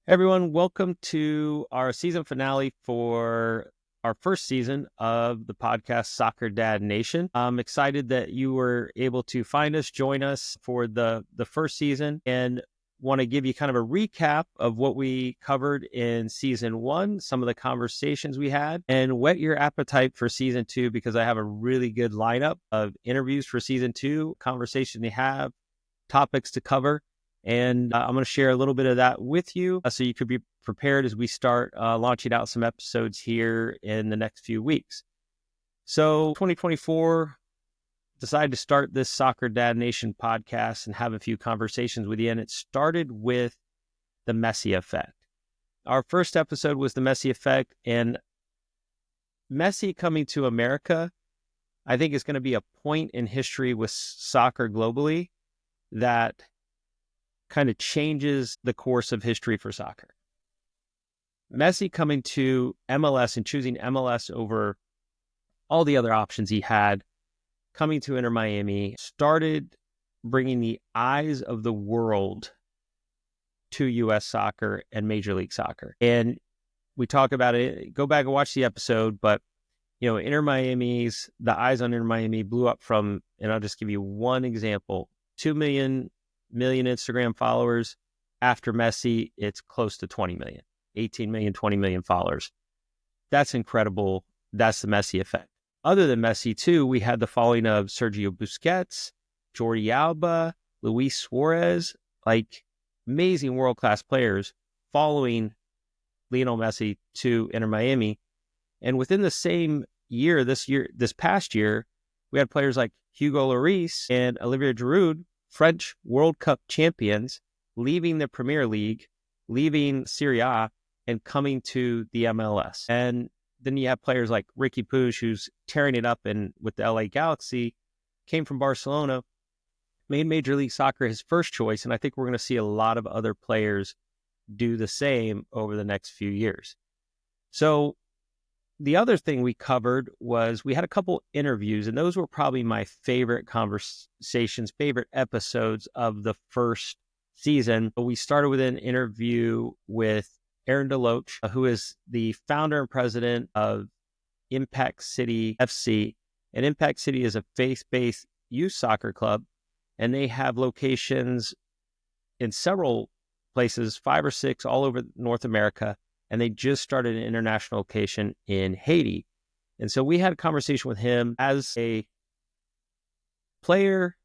Everyone, welcome to our season finale for our first season of the podcast Soccer Dad Nation. I'm excited that you were able to find us, join us for the first season, and want to give you kind of a recap of what we covered in season one, some of the conversations we had, and whet your appetite for season two, because I have a really good lineup of interviews for season two, conversations we have, topics to cover. And I'm going to share a little bit of that with you so you could be prepared as we start launching out some episodes here in the next few weeks. So 2024, decided to start this Soccer Dad Nation podcast and have a few conversations with you. And it started with the Messi effect. Our first episode was the Messi effect, and Messi coming to America, I think, is going to be a point in history with soccer globally that kind of changes the course of history for soccer. Messi coming to MLS and choosing MLS over all the other options he had, coming to Inter Miami, started bringing the eyes of the world to U.S. soccer and Major League Soccer. And we talk about it, go back and watch the episode, but the eyes on Inter Miami blew up from, and I'll just give you one example, 2 million Instagram followers. After Messi, it's close to 20 million, 18 million, 20 million followers. That's incredible. That's the Messi effect. Other than Messi, too, we had the following of Sergio Busquets, Jordi Alba, Luis Suarez, like amazing world-class players following Lionel Messi to Inter Miami. And within the same year, this past year, we had players like Hugo Lloris and Olivier Giroud, French World Cup champions, leaving the Premier League, leaving Serie A, and coming to the MLS. And then you have players like Ricky Puig, who's tearing it up with the LA Galaxy, came from Barcelona, made Major League Soccer his first choice, and I think we're going to see a lot of other players do the same over the next few years. So the other thing we covered was we had a couple interviews, and those were probably my favorite conversations, favorite episodes of the first season. We started with an interview with Aaron Deloach, who is the founder and president of Impact City FC. And Impact City is a faith-based youth soccer club, and they have locations in several places, 5 or 6 all over North America. And they just started an international location in Haiti. And so we had a conversation with him as a player,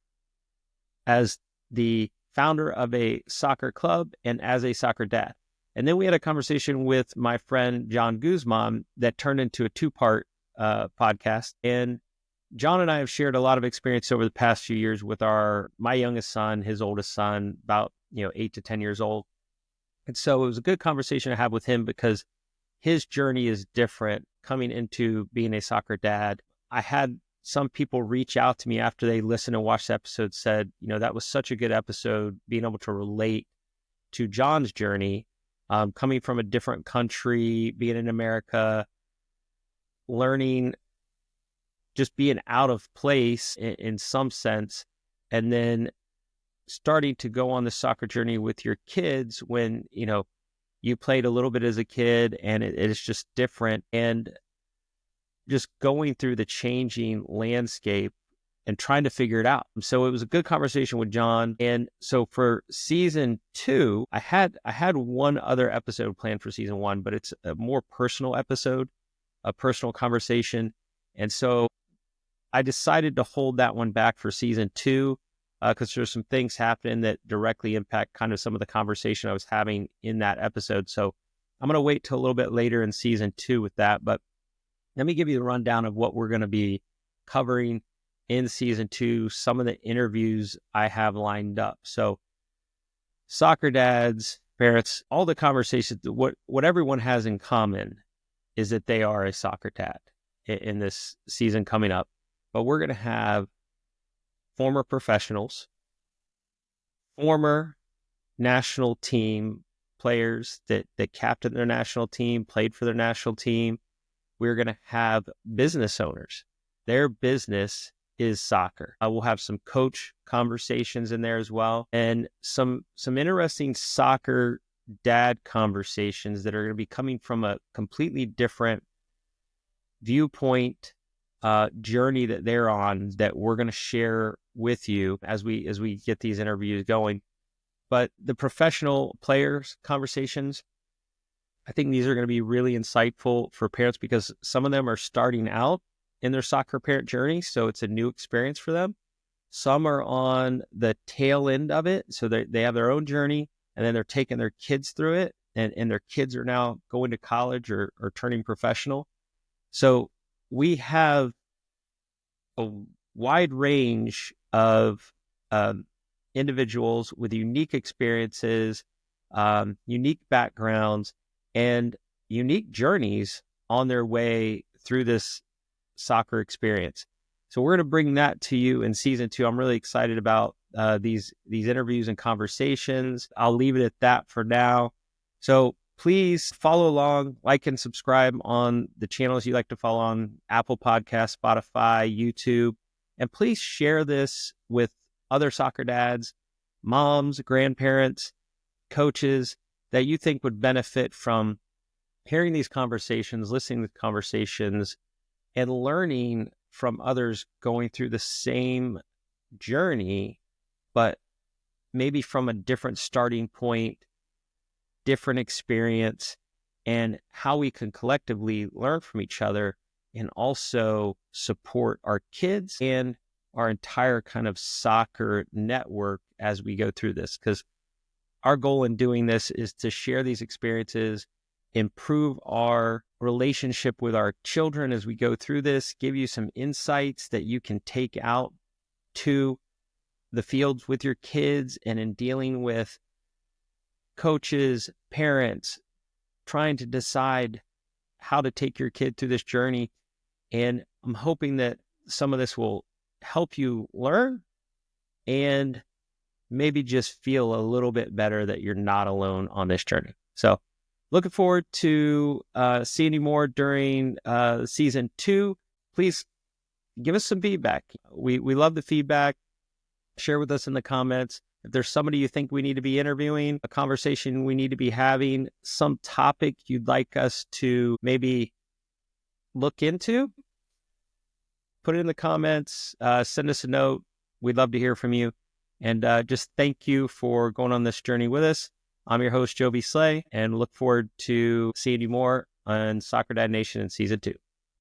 as the founder of a soccer club, and as a soccer dad. And then we had a conversation with my friend John Guzman that turned into a 2-part podcast. And John and I have shared a lot of experience over the past few years with my youngest son, his oldest son, about 8 to 10 years old. And so it was a good conversation to have with him because his journey is different coming into being a soccer dad. I had some people reach out to me after they listened and watched the episode, said, that was such a good episode, being able to relate to John's journey, coming from a different country, being in America, learning, just being out of place in some sense, and then starting to go on the soccer journey with your kids when, you played a little bit as a kid and it is just different, and just going through the changing landscape and trying to figure it out. So it was a good conversation with John. And so for season 2, I had one other episode planned for season 1, but it's a more personal episode, a personal conversation. And so I decided to hold that one back for season 2. Because there's some things happening that directly impact kind of some of the conversation I was having in that episode. So I'm going to wait till a little bit later in season 2 with that. But let me give you the rundown of what we're going to be covering in season 2, some of the interviews I have lined up. So soccer dads, parents, all the conversations, what everyone has in common is that they are a soccer dad in this season coming up. But we're going to have former professionals, former national team players that captained their national team, played for their national team. We're going to have business owners. Their business is soccer. We'll have some coach conversations in there as well, and some interesting soccer dad conversations that are going to be coming from a completely different viewpoint, journey that they're on, that we're going to share with you as we get these interviews going. But the professional players conversations, I think these are going to be really insightful for parents, because some of them are starting out in their soccer parent journey, so it's a new experience for them. Some are on the tail end of it, so they have their own journey, and then they're taking their kids through it, and their kids are now going to college or turning professional. So we have a wide range of individuals with unique experiences, unique backgrounds, and unique journeys on their way through this soccer experience. So we're going to bring that to you in season 2. I'm really excited about these interviews and conversations. I'll leave it at that for now. So please follow along, like and subscribe on the channels you like to follow on Apple Podcasts, Spotify, YouTube, and please share this with other soccer dads, moms, grandparents, coaches that you think would benefit from hearing these conversations, listening to conversations, and learning from others going through the same journey, but maybe from a different starting point, different experience, and how we can collectively learn from each other and also support our kids and our entire kind of soccer network as we go through this. Because our goal in doing this is to share these experiences, improve our relationship with our children as we go through this, give you some insights that you can take out to the fields with your kids, and in dealing with coaches, parents, trying to decide how to take your kid through this journey. And I'm hoping that some of this will help you learn and maybe just feel a little bit better that you're not alone on this journey. So looking forward to seeing you more during season 2. Please give us some feedback. We love the feedback. Share with us in the comments. If there's somebody you think we need to be interviewing, a conversation we need to be having, some topic you'd like us to maybe look into, put it in the comments, send us a note. We'd love to hear from you. And just thank you for going on this journey with us. I'm your host, Joby Slay, and look forward to seeing you more on Soccer Dad Nation in season 2.